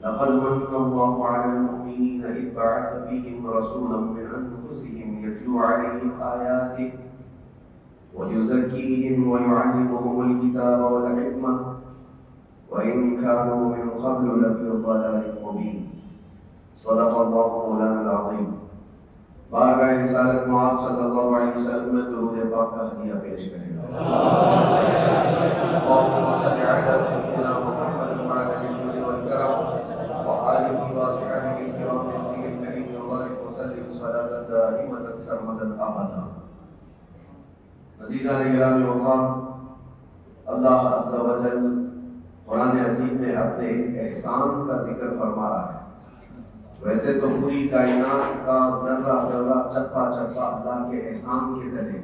لقد من الله على المؤمنين إذ بعث فيهم رسولا من أنفسهم يتلو عليهم آياته ويزكيهم ويعلمهم الكتاب والحكمة وإن كانوا من قبل لفي ضلال مبين. صدق الله مولانا العظیم. بارگاہ رسالت میں آپ صلی اللہ علیہ وسلم میں درود پاک کا ہدیہ پیش کریں. اللهم صل على سيدنا محمد وعلى آله والكرم وآله وصحبه الكرام النبي الكريم وبارك وسلم صلاة دائمة سرمدا أبدا. عزیزان گرامی مقام، اللہ عز و جل قرآن عظیم میں اپنے احسان کا ذکر فرما رہا ہے. ویسے تو پوری کائنات کا ذرہ ذرہ چپا چپا اللہ کے احسان کے تلے.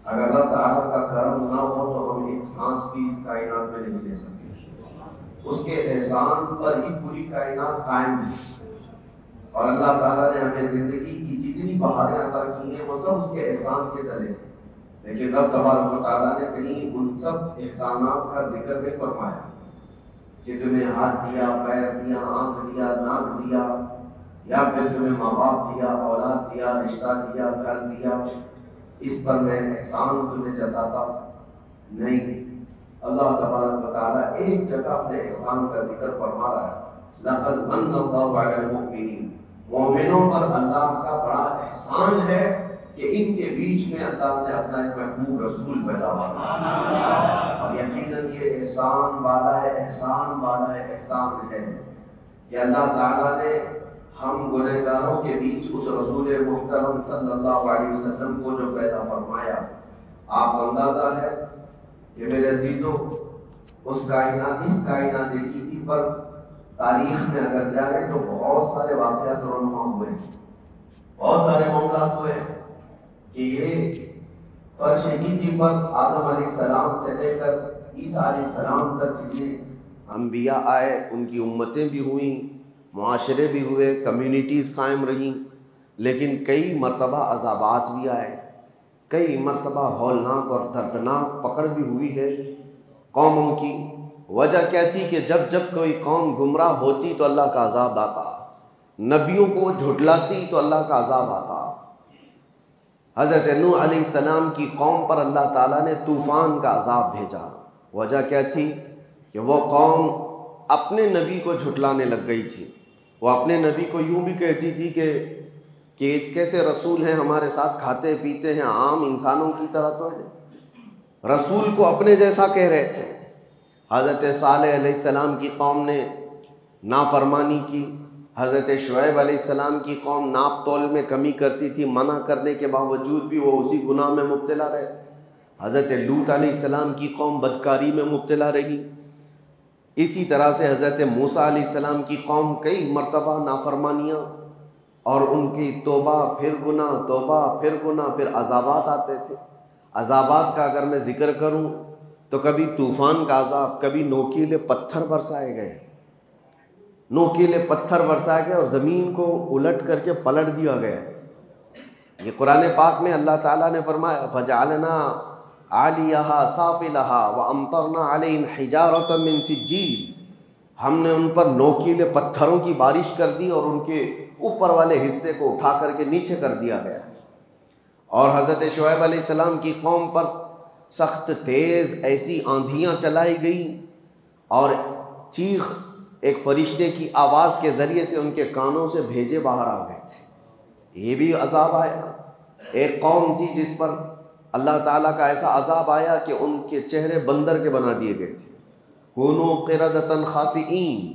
اگر اللہ تعالیٰ کا کرم نہ ہو تو ہم ایک سانس بھی اس کائنات میں نہیں لے سکتے. اس کے احسان پر ہی پوری کائنات قائم ہے. اور اللہ تعالیٰ نے ہمیں زندگی کی جتنی بہاریں عطا کی ہیں وہ سب اس کے احسان کے تلے. لیکن رب تبارک و تعالیٰ نے کہیں ان سب احسانات کا ذکر بھی فرمایا کہ تمہیں ہاتھ دیا، پیر دیا، آنکھ دیا، ناک دیا، یا پھر تمہیں ماں باپ دیا، اولاد دیا، رشتہ دیا، گھر دیا، اس پر میں احسان تمہیں جتاتا نہیں. اللہ تبارک و تعالیٰ ایک جگہ اپنے احسان کا ذکر فرما رہا ہے. لقد من اللہ علی المؤمنین، مومنوں پر اللہ کا بڑا احسان ہے کہ ان کے بیچ میں اللہ نے اپنا ایک محبوب رسول پیدا کیا. اور یقیناً یہ احسان والا ہے، احسان والا ہے، احسان ہے کہ اللہ تعالیٰ نے ہم گنہگاروں کے بیچ اس رسول محترم صلی اللہ علیہ وسلم کو جو پیدا فرمایا. آپ کو اندازہ ہے کہ میرے عزیزوں اس کائنات کی پر تاریخ میں اگر جائیں تو بہت سارے واقعات رونما ہوئے ہیں، بہت سارے معاملات ہوئے ہیں کہ یہ فرش ہندی پر آدم علیہ السلام سے لے کر عیسیٰ علیہ السلام تک جتنے انبیاء آئے ان کی امتیں بھی ہوئیں، معاشرے بھی ہوئے، کمیونٹیز قائم رہیں. لیکن کئی مرتبہ عذابات بھی آئے، کئی مرتبہ ہولناک اور دردناک پکڑ بھی ہوئی ہے قوموں کی. وجہ کیا تھی کہ جب جب کوئی قوم گمراہ ہوتی تو اللہ کا عذاب آتا، نبیوں کو جھٹلاتی تو اللہ کا عذاب آتا. حضرت نوح علیہ السلام کی قوم پر اللہ تعالیٰ نے طوفان کا عذاب بھیجا. وجہ کیا تھی کہ وہ قوم اپنے نبی کو جھٹلانے لگ گئی تھی. وہ اپنے نبی کو یوں بھی کہتی تھی کہ کیسے رسول ہیں، ہمارے ساتھ کھاتے پیتے ہیں، عام انسانوں کی طرح تو ہیں. رسول کو اپنے جیسا کہہ رہے تھے. حضرت صالح علیہ السلام کی قوم نے نافرمانی کی. حضرت شعیب علیہ السلام کی قوم ناپ تول میں کمی کرتی تھی، منع کرنے کے باوجود بھی وہ اسی گناہ میں مبتلا رہے. حضرت لوط علیہ السلام کی قوم بدکاری میں مبتلا رہی. اسی طرح سے حضرت موسیٰ علیہ السلام کی قوم کئی مرتبہ نافرمانیاں اور ان کی توبہ پھر گناہ، توبہ پھر گناہ، پھر عذابات آتے تھے. عذابات کا اگر میں ذکر کروں تو کبھی طوفان کا عذاب، کبھی نوکیلے پتھر برسائے گئے، نوکیلے پتھر برسائے گئے اور زمین کو الٹ کر کے پلٹ دیا گیا. یہ قرآن پاک میں اللہ تعالیٰ نے فرمایا فَجَعَلْنَا عَالِيَهَا سَافِلَهَا وَأَمْطَرْنَا عَلَيْهِمْ حِجَارَةً مِّن سِجِّيلٍ. ہم نے ان پر نوکیلے پتھروں کی بارش کر دی اور ان کے اوپر والے حصے کو اٹھا کر کے نیچے کر دیا گیا. اور حضرت شعیب علیہ السلام کی قوم پر سخت تیز ایسی آندھیاں چلائی گئی اور چیخ ایک فرشتے کی آواز کے ذریعے سے ان کے کانوں سے بھیجے باہر آ گئے تھے. یہ بھی عذاب آیا. ایک قوم تھی جس پر اللہ تعالیٰ کا ایسا عذاب آیا کہ ان کے چہرے بندر کے بنا دیے گئے تھے. کونوا قردۃ خاسئین،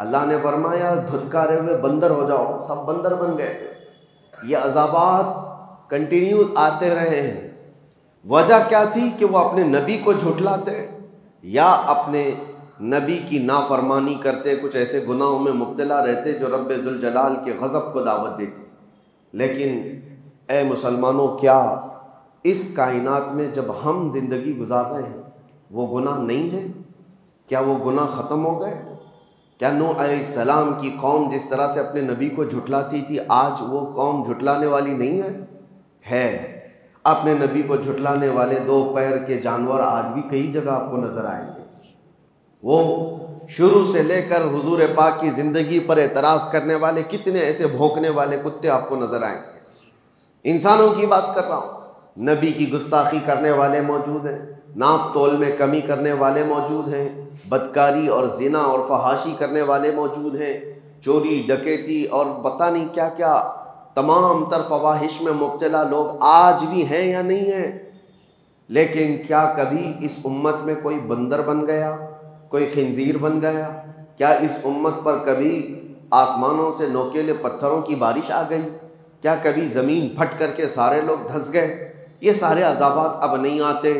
اللہ نے فرمایا دھتکارے ہوئے بندر ہو جاؤ، سب بندر بن گئے تھے. یہ عذابات کنٹینیو آتے رہے ہیں. وجہ کیا تھی کہ وہ اپنے نبی کو جھٹلاتے یا اپنے نبی کی نافرمانی کرتے، کچھ ایسے گناہوں میں مبتلا رہتے جو رب ذوالجلال کے غضب کو دعوت دیتے. لیکن اے مسلمانوں، کیا اس کائنات میں جب ہم زندگی گزار رہے ہیں وہ گناہ نہیں ہے؟ کیا وہ گناہ ختم ہو گئے؟ کیا نوح علیہ السلام کی قوم جس طرح سے اپنے نبی کو جھٹلاتی تھی آج وہ قوم جھٹلانے والی نہیں ہے؟ اپنے نبی کو جھٹلانے والے دو پیر کے جانور آج بھی کئی جگہ آپ کو نظر آئیں گے. وہ شروع سے لے کر حضور پاک کی زندگی پر اعتراض کرنے والے کتنے ایسے بھونکنے والے کتے آپ کو نظر آئیں گے۔ انسانوں کی بات کر رہا ہوں، نبی کی گستاخی کرنے والے موجود ہیں، ناپ تول میں کمی کرنے والے موجود ہیں، بدکاری اور زنا اور فحاشی کرنے والے موجود ہیں، چوری ڈکیتی اور پتہ نہیں کیا کیا تمام تر فواحش میں مبتلا لوگ آج بھی ہیں یا نہیں ہیں۔ لیکن کیا کبھی اس امت میں کوئی بندر بن گیا، کوئی خنزیر بن گیا؟ کیا اس امت پر کبھی آسمانوں سے نوکیلے پتھروں کی بارش آ گئی؟ کیا کبھی زمین پھٹ کر کے سارے لوگ دھس گئے؟ یہ سارے عذابات اب نہیں آتے۔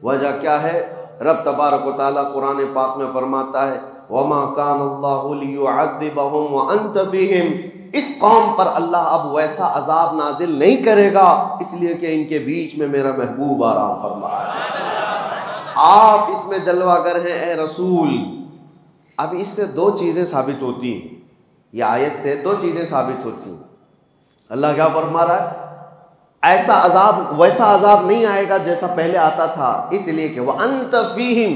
وجہ کیا ہے؟ رب تبارک و تعالیٰ قرآن پاک میں فرماتا ہے وَمَا كَانَ اللَّهُ لِيُعَذِّبَهُمْ وَأَنْتَ بِهِمْ، اس قوم پر اللہ اب ویسا عذاب نازل نہیں کرے گا اس لیے کہ ان کے بیچ میں میرا محبوب آرام فرما ہے، آپ اس میں جلوہ گر ہیں اے رسول۔ اب اس سے دو چیزیں ثابت ہوتی ہیں، یہ آیت سے دو چیزیں ثابت ہوتی ہیں۔ اللہ کیا فرما رہا ہے؟ ایسا عذاب، ویسا عذاب نہیں آئے گا جیسا پہلے آتا تھا، اس لیے کہ وَأَنْتَ فِيهِمْ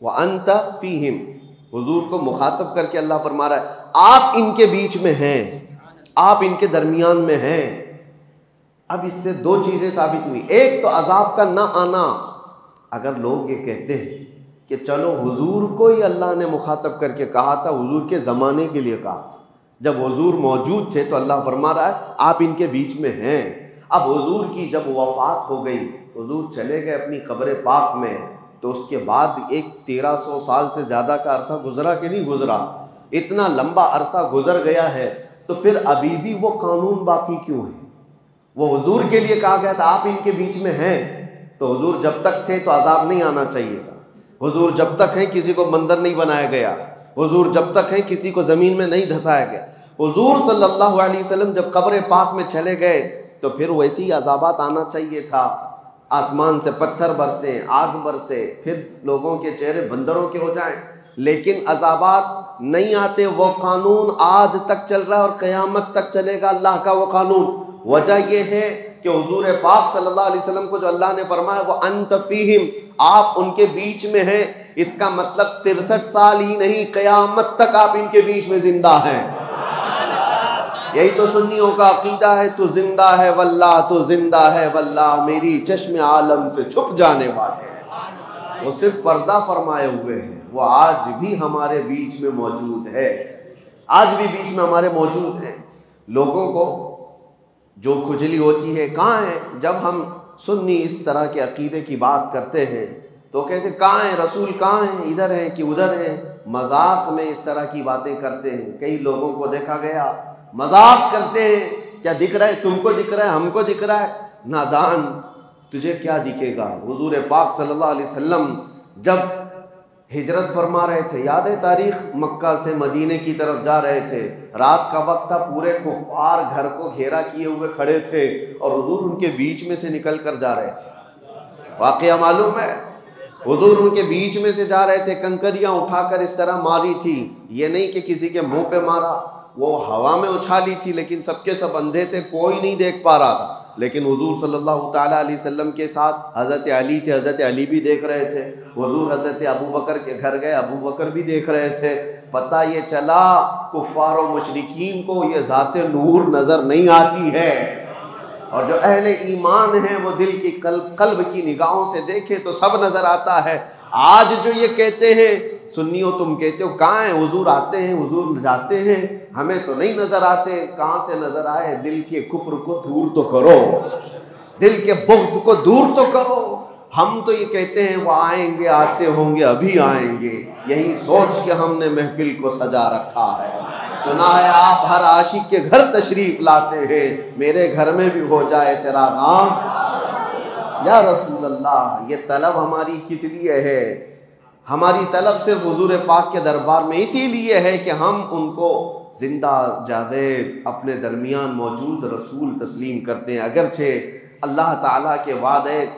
وَأَنْتَ فِيهِمْ، حضور کو مخاطب کر کے اللہ فرما رہا ہے آپ ان کے بیچ میں ہیں، آپ ان کے درمیان میں ہیں۔ اب اس سے دو چیزیں ثابت ہوئی، ایک تو عذاب کا نہ آنا۔ اگر لوگ یہ کہتے ہیں کہ چلو حضور کو ہی اللہ نے مخاطب کر کے کہا تھا، حضور کے زمانے کے لیے کہا تھا، جب حضور موجود تھے تو اللہ فرما رہا ہے آپ ان کے بیچ میں ہیں۔ اب حضور کی جب وفات ہو گئی، حضور چلے گئے اپنی قبر پاک میں، تو اس کے بعد ایک 1300 سال سے زیادہ کا عرصہ گزرا کہ نہیں گزرا؟ اتنا لمبا عرصہ گزر گیا ہے، تو پھر ابھی بھی وہ قانون باقی کیوں ہے؟ وہ حضور کے لیے کہا گیا تھا آپ ان کے بیچ میں ہیں، تو حضور جب تک تھے تو عذاب نہیں آنا چاہیے تھا۔ حضور جب تک ہیں کسی کو بندر نہیں بنایا گیا، حضور جب تک ہیں کسی کو زمین میں نہیں دھسایا گیا۔ حضور صلی اللہ علیہ وسلم جب قبر پاک میں چلے گئے تو پھر ویسی عذابات آنا چاہیے تھا، آسمان سے پتھر برسے، آگ برسے، پھر لوگوں کے چہرے بندروں کے ہو جائیں، لیکن عذابات نہیں آتے۔ وہ قانون آج تک چل رہا ہے اور قیامت تک چلے گا اللہ کا وہ قانون۔ وجہ یہ ہے کہ حضور پاک صلی اللہ علیہ وسلم کو جو اللہ نے فرمایا وہ انت فیہم، آپ ان کے بیچ میں ہیں، اس کا مطلب 63 سال ہی نہیں، قیامت تک آپ ان کے بیچ میں زندہ ہیں۔ یہی تو سنیوں کا عقیدہ ہے، تو زندہ ہے واللہ، تو زندہ ہے واللہ، میری چشم عالم سے چھپ جانے والے ہیں۔ وہ صرف پردہ فرمائے ہوئے ہیں، وہ آج بھی ہمارے بیچ میں موجود ہے، آج بھی بیچ میں ہمارے موجود ہیں۔ لوگوں کو جو کھجلی ہوتی ہے کہاں ہے؟ جب ہم سنی اس طرح کے عقیدے کی بات کرتے ہیں تو کہتے ہیں کہاں ہیں رسول، کہاں ہیں، ادھر ہیں کہ ادھر ہیں؟ مذاق میں اس طرح کی باتیں کرتے ہیں۔ کئی لوگوں کو دیکھا گیا مذاق کرتے ہیں، کیا دکھ رہا ہے تم کو، دکھ رہا ہے ہم کو، دکھ رہا ہے؟ نادان، تجھے کیا دکھے گا؟ حضور پاک صلی اللہ علیہ وسلم جب ہجرت فرما رہے تھے، یاد ہے تاریخ، مکہ سے مدینے کی طرف جا رہے تھے، رات کا وقت تھا، پورے کفار گھر کو گھیرا کیے ہوئے کھڑے تھے اور حضور ان کے بیچ میں سے نکل کر جا رہے تھے۔ واقعہ معلوم ہے، حضور ان کے بیچ میں سے جا رہے تھے، کنکریاں اٹھا کر اس طرح ماری تھی، یہ نہیں کہ کسی کے منہ پہ مارا، وہ ہوا میں اچھالی تھی، لیکن سب کے سب اندھے تھے، کوئی نہیں دیکھ پا رہا تھا۔ لیکن حضور صلی اللہ تعالیٰ علیہ وسلم کے ساتھ حضرت علی تھے، حضرت علی بھی دیکھ رہے تھے۔ حضور حضرت ابو بکر کے گھر گئے، ابو بکر بھی دیکھ رہے تھے۔ پتہ یہ چلا کفار و مشرکین کو یہ ذات نور نظر نہیں آتی ہے، اور جو اہل ایمان ہیں وہ دل کی قلب کی نگاہوں سے دیکھے تو سب نظر آتا ہے۔ آج جو یہ کہتے ہیں سنیو، تم کہتے ہو کہاں ہیں حضور، آتے ہیں حضور جاتے ہیں، ہمیں تو نہیں نظر آتے۔ کہاں سے نظر آئے؟ دل کے کفر کو دور تو کرو، دل کے بغض کو دور تو کرو۔ ہم تو یہ کہتے ہیں وہ آئیں گے، آتے ہوں گے، ابھی آئیں گے، یہی سوچ کے ہم نے محفل کو سجا رکھا ہے۔ سنا ہے آپ ہر عاشق کے گھر تشریف لاتے ہیں، میرے گھر میں بھی ہو جائے چراغاں یا رسول اللہ۔ یہ طلب ہماری کس لیے ہے؟ ہماری طلب صرف حضور پاک کے دربار میں اسی لیے ہے کہ ہم ان کو زندہ جاوید اپنے درمیان موجود رسول تسلیم کرتے ہیں۔ اگرچہ اللہ تعالیٰ کے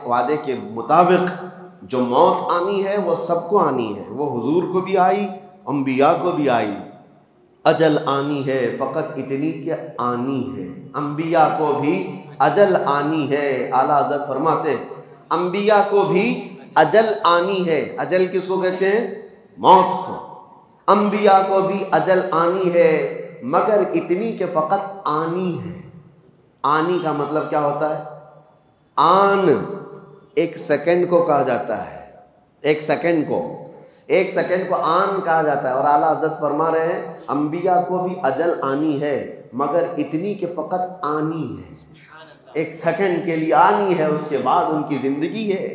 وعدے کے مطابق جو موت آنی ہے وہ سب کو آنی ہے، وہ حضور کو بھی آئی، انبیاء کو بھی آئی۔ اجل آنی ہے، فقط اتنی کہ آنی ہے۔ انبیاء کو بھی اجل آنی ہے۔ اعلیٰ حضرت فرماتے ہیں انبیاء کو بھی اجل آنی ہے۔ اجل کس کو کہتے ہیں؟ موت کو۔ انبیاء کو بھی اجل آنی ہے مگر اتنی کہ فقط آنی ہے۔ آنی کا مطلب کیا ہوتا ہے؟ آن ایک سیکنڈ کو کہا جاتا ہے، ایک سیکنڈ کو آن کہا جاتا ہے۔ اور اعلیٰ حضرت فرما رہے ہیں انبیاء کو بھی اجل آنی ہے مگر اتنی کہ فقط آنی ہے، ایک سیکنڈ کے لیے آنی ہے، اس کے بعد ان کی زندگی ہے۔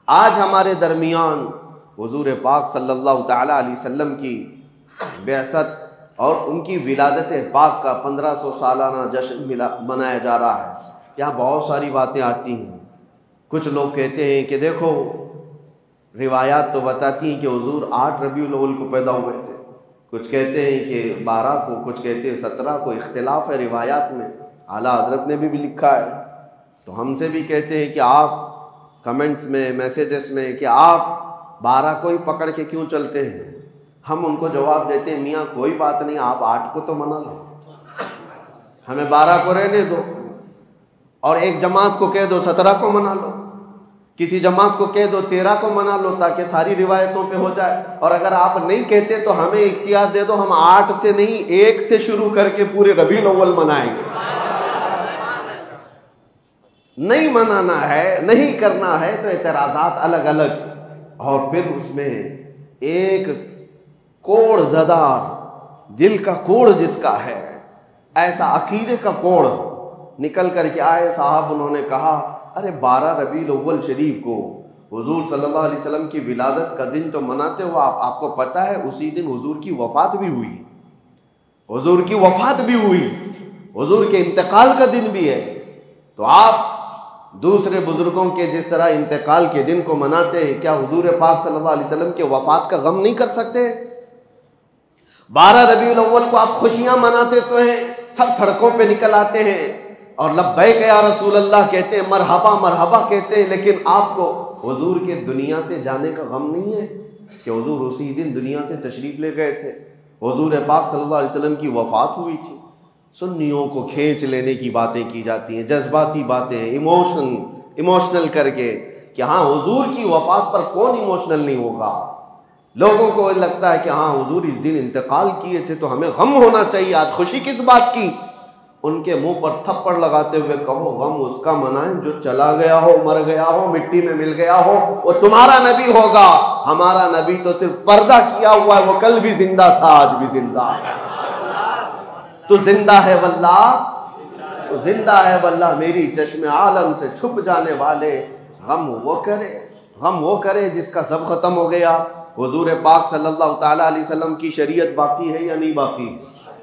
آج ہمارے درمیان حضور پاک صلی اللہ تعالی علیہ وسلم کی بعثت اور ان کی ولادت پاک کا 1500 سالانہ جشن منایا جا رہا ہے۔ یہاں بہت ساری باتیں آتی ہیں۔ کچھ لوگ کہتے ہیں کہ دیکھو روایات تو بتاتی ہیں کہ حضور 8 ربیع الاول کو پیدا ہوئے تھے، کچھ کہتے ہیں کہ 12 کو، کچھ کہتے ہیں 17 کو، اختلاف ہے روایات میں۔ اعلیٰ حضرت نے بھی لکھا ہے، تو ہم سے بھی کہتے ہیں کہ آپ کمنٹس میں، میسیجز میں کہ آپ 12 کو ہی پکڑ کے کیوں چلتے ہیں؟ ہم ان کو جواب دیتے ہیں میاں کوئی بات نہیں، آپ 8 کو تو منا لو، ہمیں 12 کو رہنے دو، اور ایک جماعت کو کہہ دو 17 کو منا لو، کسی جماعت کو کہہ دو 13 کو منا لو، تاکہ ساری روایتوں پہ ہو جائے۔ اور اگر آپ نہیں کہتے تو ہمیں اختیار دے دو، ہم 8 سے نہیں 1 سے شروع کر کے پورے ربیع الاول منائیں گے۔ نہیں منانا ہے، نہیں کرنا ہے تو اعتراضات الگ الگ، اور پھر اس میں ایک کوڑ زدہ، دل کا کوڑ جس کا ہے، ایسا عقیدے کا کوڑ نکل کر کے آئے۔ صاحب انہوں نے کہا ارے 12 ربیع الاول شریف کو حضور صلی اللہ علیہ وسلم کی ولادت کا دن تو مناتے ہو، آپ کو پتہ ہے اسی دن حضور کی وفات بھی ہوئی، حضور کی وفات بھی ہوئی، حضور کے انتقال کا دن بھی ہے، تو آپ دوسرے بزرگوں کے جس طرح انتقال کے دن کو مناتے ہیں، کیا حضور پاک صلی اللہ علیہ وسلم کے وفات کا غم نہیں کر سکتے؟ 12 ربیع الاول کو آپ خوشیاں مناتے تو ہیں، سب سڑکوں پہ نکل آتے ہیں اور لبیک یا رسول اللہ کہتے ہیں، مرحبا مرحبا کہتے ہیں، لیکن آپ کو حضور کے دنیا سے جانے کا غم نہیں ہے کہ حضور اسی دن دنیا سے تشریف لے گئے تھے، حضور پاک صلی اللہ علیہ وسلم کی وفات ہوئی تھی۔ سنیوں کو کھینچ لینے کی باتیں کی جاتی ہیں، جذباتی باتیں، ایموشنل کر کے کہ ہاں حضور کی وفات پر کون ایموشنل نہیں ہوگا۔ لوگوں کو لگتا ہے کہ ہاں حضور اس دن انتقال کیے تھے تو ہمیں غم ہونا چاہیے، آج خوشی کس بات کی؟ ان کے منہ پر تھپڑ لگاتے ہوئے کہو غم اس کا منائیں جو چلا گیا ہو، مر گیا ہو، مٹی میں مل گیا ہو، وہ تمہارا نبی ہوگا، ہمارا نبی تو صرف پردہ کیا ہوا ہے، وہ کل بھی زندہ تھا آج بھی زندہ ہے، تو زندہ ہے واللہ، تو زندہ ہے واللہ، میری چشم عالم سے چھپ جانے والے، غم وہ کرے جس کا سب ختم ہو گیا۔ حضور پاک صلی اللہ تعالیٰ علیہ وسلم کی شریعت باقی ہے یا نہیں باقی؟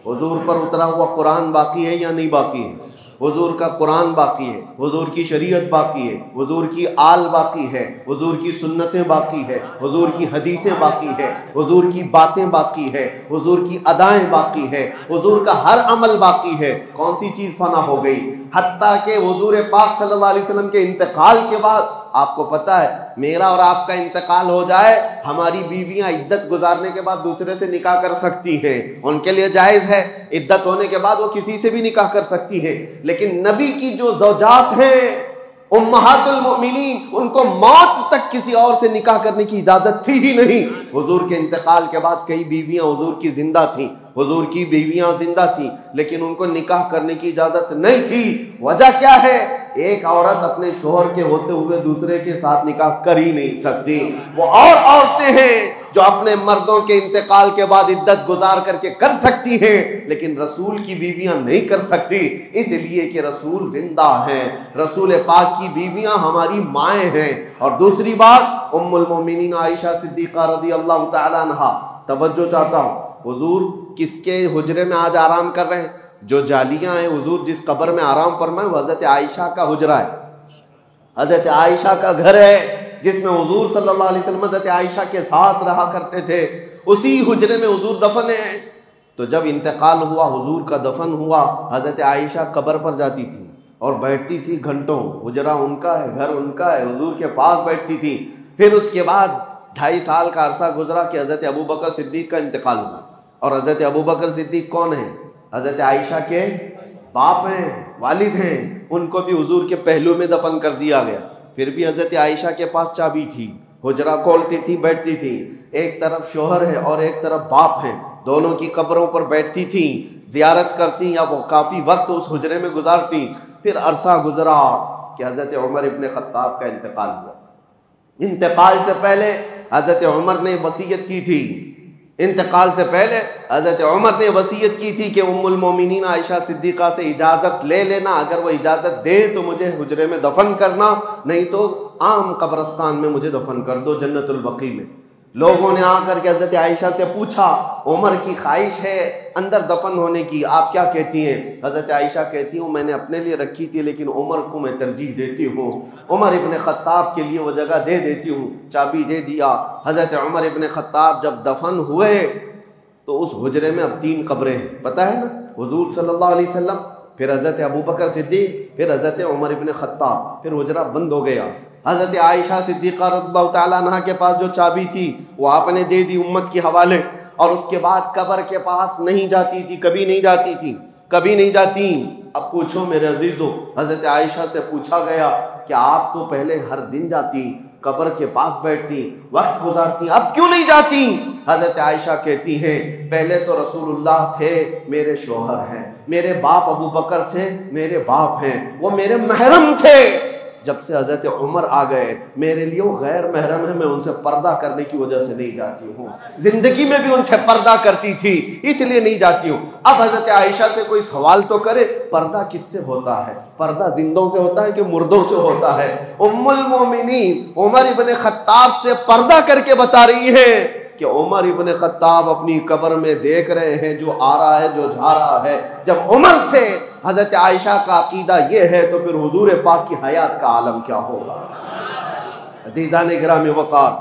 حضور پر اترا ہوا قرآن باقی ہے یا نہیں باقی ہے؟ حضور کا قرآن باقی ہے، حضور کی شریعت باقی ہے، حضور کی آل باقی ہے، حضور کی سنتیں باقی ہے، حضور کی حدیثیں باقی ہے، حضور کی باتیں باقی ہے، حضور کی ادائیں باقی ہے، حضور کا ہر عمل باقی ہے۔ کون سی چیز فنا ہو گئی؟ حتیٰ کہ حضور پاک صلی اللہ علیہ وسلم کے انتقال کے بعد آپ کو پتہ ہے میرا اور آپ کا انتقال ہو جائے، ہماری بیویاں عدت گزارنے کے بعد دوسرے سے نکاح کر سکتی ہیں، ان کے لیے جائز ہے، عدت ہونے کے بعد وہ کسی سے بھی نکاح کر سکتی ہیں، لیکن نبی کی جو زوجات ہیں امہات المؤمنین، ان کو موت تک کسی اور سے نکاح کرنے کی اجازت تھی ہی نہیں۔ حضور کے انتقال کے بعد کئی بیویاں حضور کی زندہ تھیں، حضور کی بیویاں زندہ تھیں، لیکن ان کو نکاح کرنے کی اجازت نہیں تھی۔ وجہ کیا ہے؟ ایک عورت اپنے شوہر کے ہوتے ہوئے دوسرے کے ساتھ نکاح کر ہی نہیں سکتی۔ وہ اور عورتیں ہیں جو اپنے مردوں کے انتقال کے بعد عدت گزار کر کے کر سکتی ہیں، لیکن رسول کی بیویاں نہیں کر سکتی، اس لیے کہ رسول زندہ ہیں، رسول پاک کی بیویاں ہماری مائیں ہیں۔ اور دوسری بات، ام المومنین عائشہ صدیقہ رضی اللہ تعالی عنہا، توجہ چاہتا ہوں، حضور کس کے حجرے میں آج آرام کر رہے ہیں؟ جو جالیاں ہیں، حضور جس قبر میں آرام فرمائے وہ حضرت عائشہ کا حجرہ ہے، حضرت عائشہ کا گھر ہے، جس میں حضور صلی اللہ علیہ وسلم حضرت عائشہ کے ساتھ رہا کرتے تھے، اسی حجرے میں حضور دفن ہیں۔ تو جب انتقال ہوا، حضور کا دفن ہوا، حضرت عائشہ قبر پر جاتی تھی اور بیٹھتی تھی گھنٹوں، حجرہ ان کا ہے، گھر ان کا ہے، حضور کے پاس بیٹھتی تھی۔ پھر اس کے بعد 2.5 سال کا عرصہ گزرا کہ حضرت ابوبکر صدیق کا انتقال ہوا، اور حضرت ابوبکر صدیق کون ہیں؟ حضرت عائشہ کے باپ ہیں، والد ہیں، ان کو بھی حضور کے پہلو میں دفن کر دیا گیا۔ پھر بھی حضرت عائشہ کے پاس چابی تھی، حجرہ کھولتی تھی، بیٹھتی تھی، ایک طرف شوہر ہے اور ایک طرف باپ ہے، دونوں کی قبروں پر بیٹھتی تھی، زیارت کرتی یا وہ کافی وقت اس حجرے میں گزارتی۔ پھر عرصہ گزرا کہ حضرت عمر ابن خطاب کا انتقال ہوا۔ انتقال سے پہلے حضرت عمر نے وصیت کی تھی، انتقال سے پہلے حضرت عمر نے وصیت کی تھی کہ ام المومنین عائشہ صدیقہ سے اجازت لے لینا، اگر وہ اجازت دے تو مجھے حجرے میں دفن کرنا، نہیں تو عام قبرستان میں مجھے دفن کر دو، جنت البقیع میں۔ لوگوں نے آ کر کے حضرت عائشہ سے پوچھا، عمر کی خواہش ہے اندر دفن ہونے کی، آپ کیا کہتی ہیں؟ حضرت عائشہ کہتی ہوں میں نے اپنے لیے رکھی تھی لیکن عمر کو میں ترجیح دیتی ہوں، عمر ابن خطاب کے لیے وہ جگہ دے دیتی ہوں، چابی دے دیا۔ حضرت عمر ابن خطاب جب دفن ہوئے تو اس حجرے میں اب 3 قبریں ہیں، پتہ ہے نا، حضور صلی اللہ علیہ وسلم، پھر حضرت ابوبکر صدیق، پھر حضرت عمر ابن خطاب، پھر حجرہ بند ہو گیا۔ حضرت عائشہ صدیقہ رضی اللہ تعالیٰ عنہ کے پاس جو چابی تھی وہ آپ نے دے دی امت کے حوالے، اور اس کے بعد قبر کے پاس نہیں جاتی تھی، کبھی نہیں جاتی تھی، کبھی نہیں جاتی۔ اب پوچھو میرے عزیزو، حضرت عائشہ سے پوچھا گیا کہ آپ تو پہلے ہر دن جاتی، قبر کے پاس بیٹھتی، وقت گزارتی، اب کیوں نہیں جاتی؟ حضرت عائشہ کہتی ہیں پہلے تو رسول اللہ تھے میرے شوہر ہیں، میرے باپ ابو بکر تھے میرے باپ ہیں، وہ میرے محرم تھے، جب سے حضرت عمر آ گئے میرے لیے وہ غیر محرم ہے، میں ان سے پردہ کرنے کی وجہ سے نہیں جاتی ہوں، زندگی میں بھی ان سے پردہ کرتی تھی اس لیے نہیں جاتی ہوں۔ اب حضرت عائشہ سے کوئی سوال تو کرے، پردہ کس سے ہوتا ہے؟ پردہ زندوں سے ہوتا ہے کہ مردوں سے ہوتا ہے؟ ام المومنین عمر ابن خطاب سے پردہ کر کے بتا رہی ہے کہ عمر ابن خطاب اپنی قبر میں دیکھ رہے ہیں جو آ رہا ہے جو جا رہا ہے۔ جب عمر سے حضرت عائشہ کا عقیدہ یہ ہے تو پھر حضور پاک کی حیات کا عالم کیا ہوگا؟ عزیزان گرامی وقار،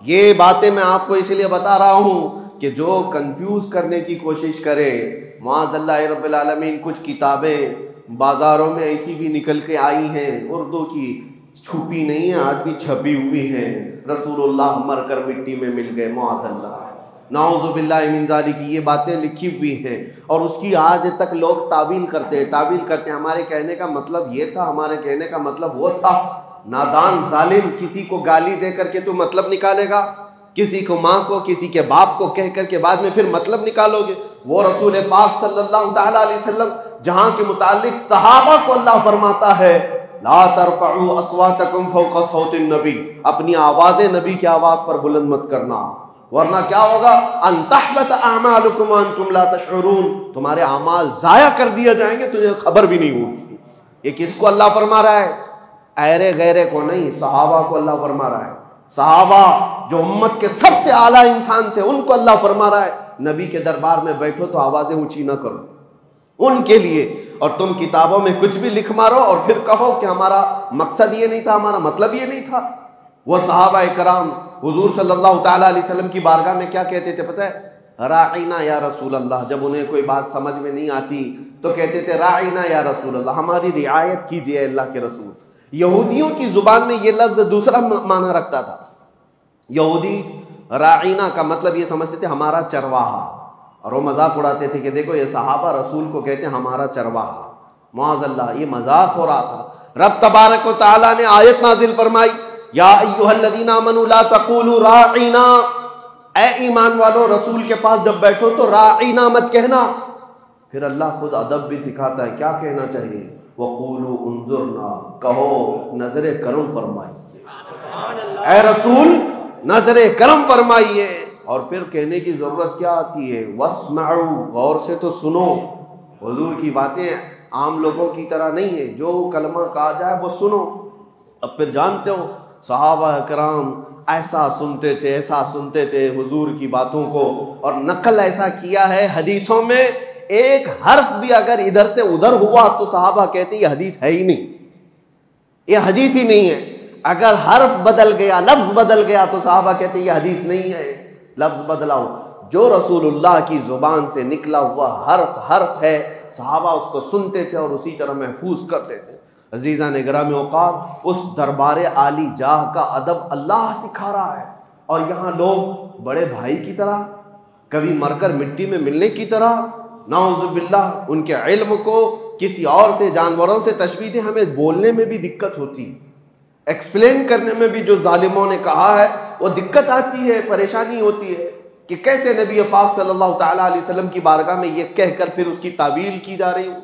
یہ باتیں میں آپ کو اس لیے بتا رہا ہوں کہ جو کنفیوز کرنے کی کوشش کرے، معاذ اللہ رب العالمین، کچھ کتابیں بازاروں میں ایسی بھی نکل کے آئی ہیں اردو کی، چھپی نہیں ہیں، آج بھی چھپی ہوئی ہیں، رسول اللہ مر کر مٹی میں مل گئے، معاذ اللہ، نعوذ باللہ من ذالک، یہ باتیں لکھی ہوئی ہیں اور اس کی آج تک لوگ تعویل کرتے ہیں، ہمارے کہنے کا مطلب یہ تھا، ہمارے کہنے کا مطلب وہ تھا۔ نادان ظالم، کسی کو گالی دے کر کے تو مطلب نکالے گا، کسی کو ماں کو کسی کے باپ کو کہہ کر کے بعد میں پھر مطلب نکالو گے۔ وہ رسول پاک صلی اللہ تعالیٰ علیہ وسلم جہاں کے متعلق صحابہ کو اللہ فرماتا ہے لا ترفعوا اصواتکم فوق صوت النبی، اپنی آوازیں نبی کی آواز پر بلند مت کرنا، ورنہ کیا ہوگا؟ ان تحبط اعمالکم وانتم لا تشعرون، تمہارے اعمال ضائع کر دیے جائیں گے، تجھے خبر بھی نہیں ہوگی۔ یہ کس کو اللہ فرما رہا ہے؟ ایرے غیرے کو نہیں، صحابہ کو اللہ فرما رہا ہے۔ صحابہ جو امت کے سب سے اعلیٰ انسان تھے ان کو اللہ فرما رہا ہے نبی کے دربار میں بیٹھو تو آوازیں اونچی نہ کرو ان کے لیے، اور تم کتابوں میں کچھ بھی لکھ مارو اور پھر کہو کہ ہمارا مقصد یہ نہیں تھا، ہمارا مطلب یہ نہیں تھا۔ وہ صحابہ کرام حضور صلی اللہ تعالیٰ علیہ وسلم کی بارگاہ میں کیا کہتے تھے پتہ ہے؟ راعینا یا رسول اللہ، جب انہیں کوئی بات سمجھ میں نہیں آتی تو کہتے تھے راعینا یا رسول اللہ، ہماری رعایت کیجئے اللہ کے رسول۔ یہودیوں کی زبان میں یہ لفظ دوسرا معنی رکھتا تھا، یہودی راعینا کا مطلب یہ سمجھتے تھے ہمارا چرواہا، اور وہ مذاق اڑاتے تھے کہ دیکھو یہ صحابہ رسول کو کہتے ہیں ہمارا چرواہا، معاذ اللہ، یہ مذاق ہو رہا تھا۔ رب تبارک و تعالیٰ نے آیت نازل فرمائی یا ایھا الذین آمنوا لا تقولوا راعینا، اے ایمان والو رسول کے پاس جب بیٹھو تو راعینا مت کہنا۔ پھر اللہ خود ادب بھی سکھاتا ہے، کیا کہنا چاہیے؟ وقولوا انظرنا، کہو نظر کرم فرمائیے، اے رسول نظر کرم فرمائیے۔ اور پھر کہنے کی ضرورت کیا آتی ہے؟ واسمعوا، غور سے تو سنو۔ حضور کی باتیں عام لوگوں کی طرح نہیں ہے، جو کلمہ کہا جائے وہ سنو۔ اب پھر جانتے ہو صحابہ کرام ایسا سنتے تھے حضور کی باتوں کو، اور نقل ایسا کیا ہے حدیثوں میں، ایک حرف بھی اگر ادھر سے ادھر ہوا تو صحابہ کہتے ہیں یہ حدیث ہے ہی نہیں، یہ حدیث ہی نہیں ہے۔ اگر حرف بدل گیا، لفظ بدل گیا تو صحابہ کہتے ہیں یہ حدیث نہیں ہے، لفظ بدلا ہو۔ جو رسول اللہ کی زبان سے نکلا ہوا حرف ہے، صحابہ اس کو سنتے تھے اور اسی طرح محفوظ کرتے تھے۔ عزیزان گرامی اوقات، اس دربار عالی جاہ کا ادب اللہ سکھا رہا ہے، اور یہاں لوگ بڑے بھائی کی طرح، کبھی مر کر مٹی میں ملنے کی طرح، نعوذ باللہ، ان کے علم کو کسی اور سے، جانوروں سے تشبیہ دیں۔ ہمیں بولنے میں بھی دقت ہوتی، ایکسپلین کرنے میں بھی جو ظالموں نے کہا ہے وہ دقت آتی ہے، پریشانی ہوتی ہے کہ کیسے نبی پاک صلی اللہ تعالیٰ علیہ وسلم کی بارگاہ میں یہ کہہ کر پھر اس کی تعویل کی جا رہی ہوں۔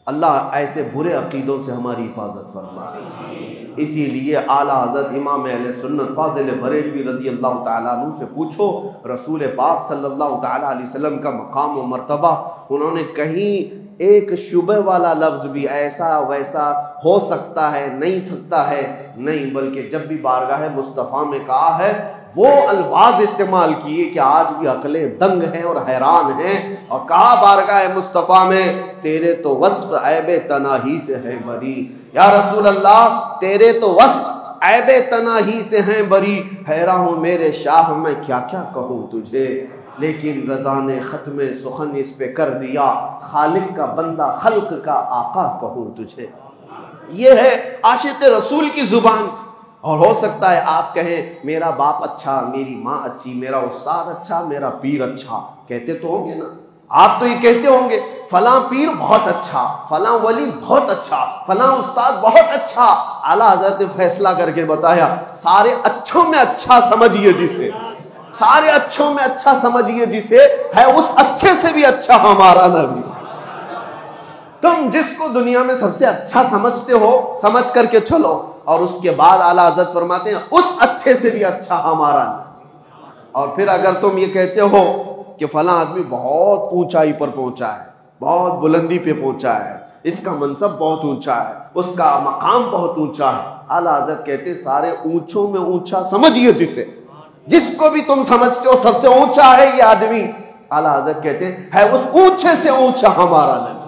اللہ ایسے برے عقیدوں سے ہماری حفاظت فرمائے۔ اسی لیے اعلیٰ حضرت امام اہل سنت فاضل بریلوی رضی اللہ تعالیٰ عنہ سے پوچھو رسول پاک صلی اللہ تعالیٰ علیہ وسلم کا مقام و مرتبہ، انہوں نے کہیں ایک شبہ والا لفظ بھی ایسا ویسا ہو سکتا ہے نہیں سکتا ہے نہیں، بلکہ جب بھی بارگاہ مصطفیٰ میں کہا ہے وہ الفاظ استعمال کیے کہ آج بھی عقلیں دنگ ہیں اور حیران ہیں، اور کہا بارگاہ مصطفیٰ میں تیرے تو وصف عیب تناہی سے ہے بری، یا رسول اللہ تیرے تو وصف عیب تناہی سے ہیں بری، حیران ہوں میرے شاہ میں کیا کیا کہوں تجھے، لیکن رضا نے ختم سخن اس پہ کر دیا، خالق کا بندہ خلق کا آقا کہوں تجھے۔ یہ ہے عاشق رسول کی زبان۔ اور ہو سکتا ہے آپ کہیں میرا باپ اچھا، میری ماں اچھی، میرا استاد اچھا، میرا پیر اچھا، کہتے تو ہوں گے نا، آپ تو یہ کہتے ہوں گے فلاں پیر بہت اچھا، فلاں ولی بہت اچھا، فلاں استاد بہت اچھا۔ اعلیٰ حضرت نے فیصلہ کر کے بتایا سارے اچھوں میں اچھا سمجھیے جسے، سارے اچھوں میں اچھا سمجھیے جسے، ہے اس اچھے سے بھی اچھا ہمارا نبی۔ تم جس کو دنیا میں سب سے اچھا سمجھتے ہو سمجھ کر کے چلو، اور اس کے بعد اعلیٰ حضرت فرماتے ہیں اس اچھے سے بھی اچھا ہمارا نبی۔ اور پھر اگر تم یہ کہتے ہو کہ فلاں آدمی بہت اونچائی پر پہنچا ہے، بہت بلندی پہ پہنچا ہے، اس کا منصب بہت اونچا ہے، اس کا مقام بہت اونچا ہے، اعلیٰ حضرت کہتے سارے اونچوں میں اونچا سمجھیے جسے، جس کو بھی تم سمجھتے ہو سب سے اونچا ہے یہ آدمی، اعلیٰ حضرت کہتے ہے اس اونچے سے اونچا ہمارا نبی،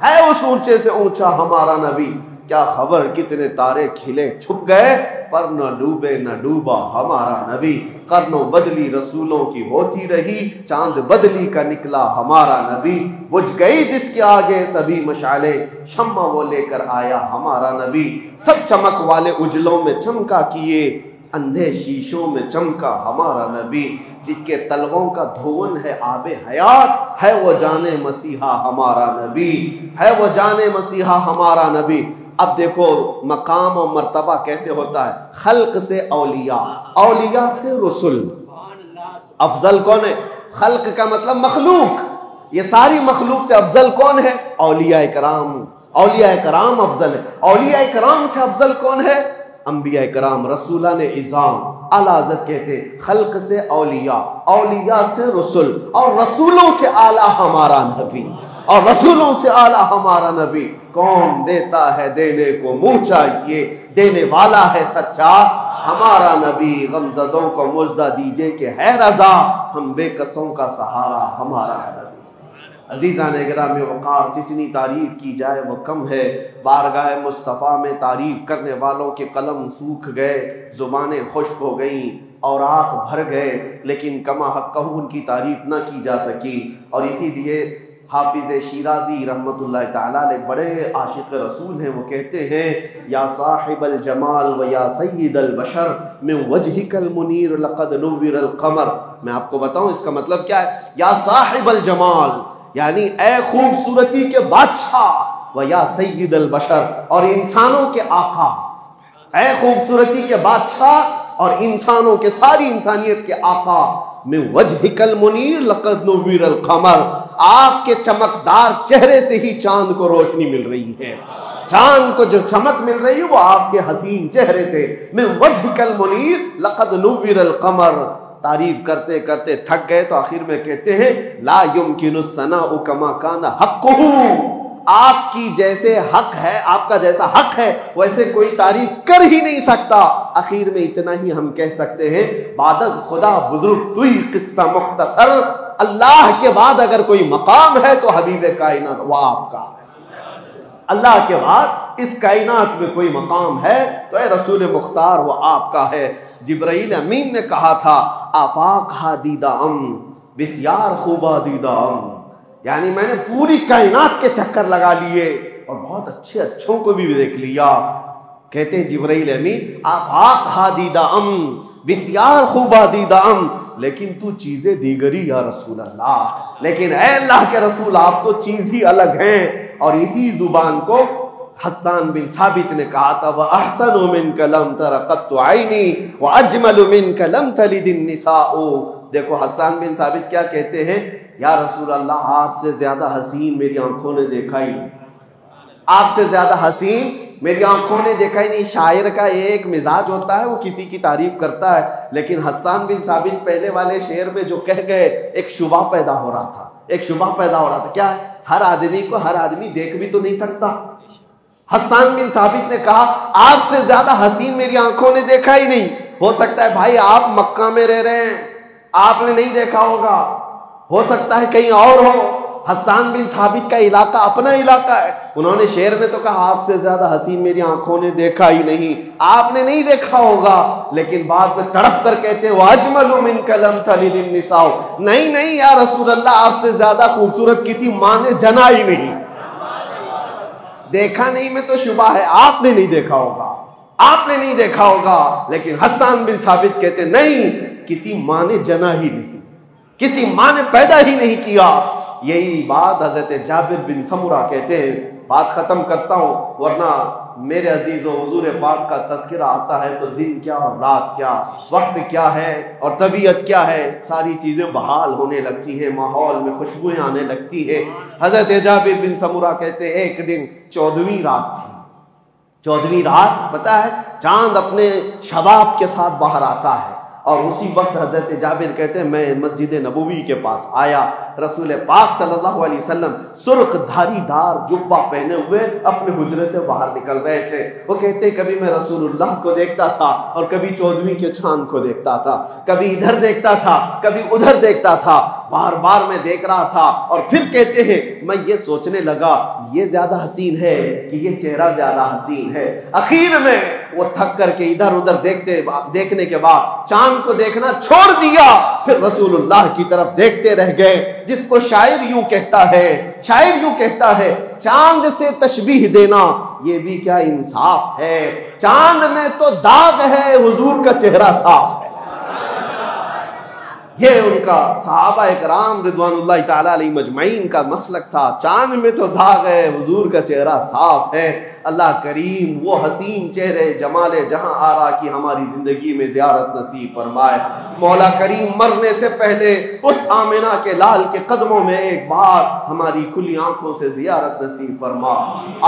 ہے اس اونچے سے اونچا ہمارا نبی۔ کیا خبر کتنے تارے کھلے چھپ گئے پر نہ ڈوبے نہ ڈوبا ہمارا نبی، قرنوں بدلی رسولوں کی ہوتی رہی، چاند بدلی کا نکلا ہمارا نبی، بجھ گئی جس کے آگے سبھی مشعلیں، شمع وہ لے کر آیا ہمارا نبی، سب چمک والے اجلوں میں چمکا کیے، اندھے شیشوں میں چمکا ہمارا نبی، جن کے تلووں کا دھون ہے آب حیات، ہے وہ جان مسیحا ہمارا نبی، ہے وہ جان مسیحا ہمارا نبی۔ اب دیکھو مقام و مرتبہ کیسے ہوتا ہے، خلق سے اولیاء، اولیاء سے رسول۔ افضل کون ہے؟ خلق کا مطلب مخلوق، یہ ساری مخلوق سے افضل کون ہے؟ اولیاء کرام، اولیاء کرام افضل ہے۔ اولیاء کرام سے افضل کون ہے؟ انبیاء کرام، رسولان اعظام۔ اعلیٰ حضرت کہتے ہیں خلق سے اولیاء، اولیاء سے رسول، اور رسولوں سے اعلیٰ ہمارا نبی، اور رسولوں سے اعلیٰ ہمارا نبی۔ کون دیتا ہے دینے کو منہ چاہیے، دینے والا ہے سچا ہمارا نبی، غمزدوں کو مژدہ دیجئے کہ ہے رضا، ہم بے کسوں کا سہارا ہمارا نبی۔ عزیزان گرامی وقار، جتنی تعریف کی جائے وہ کم ہے، بارگاہ مصطفیٰ میں تعریف کرنے والوں کے قلم سوکھ گئے، زبانیں خشک ہو گئیں اور آنکھ بھر گئے، لیکن کما حق ان کی تعریف نہ کی جا سکی۔ اور اسی لیے حافظ شیرازی رحمت اللہ تعالیٰ علیہ بڑے عاشق رسول ہیں، وہ کہتے ہیں یا صاحب الجمال و یا سید البشر من وجہک المنیر لقد نور القمر۔ میں آپ کو بتاؤں اس کا مطلب کیا ہے، یا صاحب الجمال یعنی اے خوبصورتی کے بادشاہ، و یا سید البشر اور انسانوں کے آقا، اے خوبصورتی کے بادشاہ اور انسانوں کے، ساری انسانیت کے آقا، من وجہک المنیر لقد نور القمر، آپ کے چمکدار چہرے سے ہی چاند کو روشنی مل رہی ہے، چاند کو جو چمک مل رہی ہے وہ آپ کے حسین چہرے سے، من وجہک المنیر لقد نور القمر۔ تعریف کرتے کرتے تھک گئے تو آخر میں کہتے ہیں لا یمکن الثناء کما کان حقہ، آپ کی جیسے حق ہے، آپ کا جیسا حق ہے ویسے کوئی تعریف کر ہی نہیں سکتا۔ اخیر میں اتنا ہی ہم کہہ سکتے ہیں بعد از خدا بزرگ توئی قصہ مختصر، اللہ کے بعد اگر کوئی مقام ہے تو حبیب کائنات وہ آپ کا ہے، اللہ کے بعد اس کائنات میں کوئی مقام ہے تو اے رسول مختار وہ آپ کا ہے۔ جبرائیل امین نے کہا تھا آفاق ہا دیدہ ام بسیار خوبا دیدہ ام، یعنی میں نے پوری کائنات کے چکر لگا لیے اور بہت اچھے اچھوں کو بھی دیکھ لیا۔ کہتے ہیں جبرائیل امین آفاق ہا دیدہ ام بسیار خوبا دیدہ ام، لیکن تو چیزیں دیگری یا رسول اللہ، لیکن اے اللہ کے رسول آپ تو چیز ہی الگ ہیں۔ اور اسی زبان کو حسان بن ثابت نے کہا تھا وَأَحْسَنُ مِنْكَ لَمْ تَرَ قَطُّ عَيْنِي وَأَجْمَلُ مِنْكَ لَمْ تَلِدِ النِّسَاءُ۔ دیکھو حسان بن ثابت کیا کہتے ہیں، یا رسول اللہ آپ سے زیادہ حسین میری آنکھوں نے دیکھا ہی نہیں، آپ سے زیادہ حسین میری آنکھوں نے دیکھا ہی نہیں۔ شاعر کا ایک مزاج ہوتا ہے، وہ کسی کی تعریف کرتا ہے، لیکن حسان بن ثابت پہلے والے شعر میں جو کہہ گئے ایک شبہ پیدا ہو رہا تھا، ایک شبہ پیدا ہو رہا تھا۔ کیا ہے؟ ہر آدمی کو ہر آدمی دیکھ بھی تو نہیں سکتا۔ حسان بن ثابت نے کہا آپ سے زیادہ حسین میری آنکھوں نے دیکھا ہی نہیں۔ ہو سکتا ہے بھائی آپ مکہ میں رہ رہے ہیں، آپ نے نہیں دیکھا ہوگا، ہو سکتا ہے کہیں اور ہو۔ حسان بن ثابت کا علاقہ اپنا علاقہ ہے، انہوں نے شعر میں تو کہا آپ سے زیادہ حسین میری آنکھوں نے دیکھا ہی نہیں، آپ نے نہیں دیکھا ہوگا، لیکن بعد میں تڑپ کر کہتے ہیں وَأَجْمَلُ مِنْكَ لَمْ تَلِدِ النِّسَاءُ، نہیں نہیں یا رسول اللہ آپ سے زیادہ خوبصورت کسی ماں نے جنا ہی نہیں۔ دیکھا نہیں میں تو شبہ ہے، آپ نے نہیں دیکھا ہوگا، آپ نے نہیں دیکھا ہوگا، لیکن حسان بن ثابت کہتے نہیں کسی ماں نے جنا ہی نہیں، کسی ماں نے پیدا ہی نہیں کیا۔ یہی بات حضرت جابر بن سمرہ کہتے ہیں۔ بات ختم کرتا ہوں ورنہ میرے عزیزوں حضور پاک کا تذکرہ آتا ہے تو دن کیا اور رات کیا، وقت کیا ہے اور طبیعت کیا ہے، ساری چیزیں بحال ہونے لگتی ہے، ماحول میں خوشبوئیں آنے لگتی ہے۔ حضرت جابر بن سمرہ کہتے ہیں ایک دن 14ویں رات تھی، 14ویں رات پتہ ہے چاند اپنے شباب کے ساتھ باہر آتا ہے، اور اسی وقت حضرت جابر کہتے ہیں میں مسجد نبوی کے پاس آیا، رسول پاک صلی اللہ علیہ وسلم سرخ دھاری دار جبہ پہنے ہوئے اپنے حجرے سے باہر نکل رہے تھے۔ وہ کہتے ہیں کبھی میں رسول اللہ کو دیکھتا تھا اور کبھی 14ویں کے چاند کو دیکھتا تھا، کبھی ادھر دیکھتا تھا کبھی ادھر دیکھتا تھا، بار بار میں دیکھ رہا تھا، اور پھر کہتے ہیں میں یہ سوچنے لگا یہ زیادہ حسین ہے کہ یہ چہرہ زیادہ حسین ہے۔ اخیر میں وہ تھک کر کے ادھر ادھر دیکھنے کے بعد چاند کو دیکھنا چھوڑ دیا، پھر رسول اللہ کی طرف دیکھتے رہ گئے، جس کو شاعر یوں کہتا ہے، شاعر یوں کہتا ہے چاند سے تشبیہ دینا یہ بھی کیا انصاف ہے، چاند میں تو داغ ہے حضور کا چہرہ صاف ہے۔ یہ ان کا صحابہ اکرام رضوان اللہ تعالی علیہ مجمعین کا مسلک تھا، چاند میں تو داغ ہے حضور کا چہرہ صاف ہے۔ اللہ کریم وہ حسین چہرے جمال جہاں آرا کی ہماری زندگی میں زیارت نصیب فرمائے۔ مولا کریم مرنے سے پہلے اس آمنہ کے لال کے قدموں میں ایک بار ہماری کھلی آنکھوں سے زیارت نصیب فرما،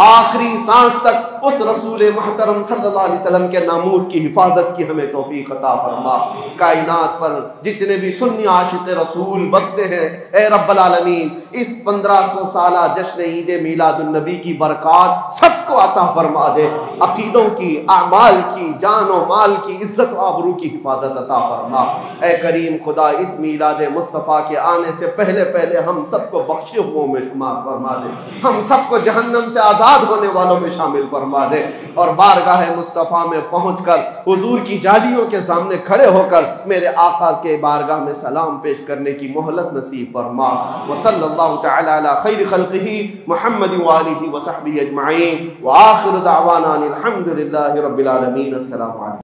آخری سانس تک اس رسول محترم صلی اللہ علیہ وسلم کے ناموس کی حفاظت کی ہمیں توفیق عطا فرما۔ کائنات پر جتنے بھی سنی عاشق رسول بستے ہیں اے رب العالمین اس 1500 سالہ جشن عید میلاد النبی کی برکات سب کو عطا فرما دے، عقیدوں کی، اعمال کی، جان و مال کی، عزت و آبرو کی حفاظت عطا فرما۔ اے کریم خدا اس میلاد مصطفیٰ کے آنے سے پہلے پہلے ہم سب کو بخشے ہوئوں میں شمار فرما دے، ہم سب کو جہنم سے آزاد ہونے والوں میں شامل فرما دے، اور بارگاہ مصطفیٰ میں پہنچ کر حضور کی جالیوں کے سامنے کھڑے ہو کر میرے آقا کے بارگاہ میں سلام پیش کرنے کی مہلت نصیب فرما۔ وصلی اللہ تعالی علی خیر خلقہ محمد وآلہ وصحبہ اجمعین، وآخر دعوانا الحمد للہ رب العالمین۔ السلام علیکم۔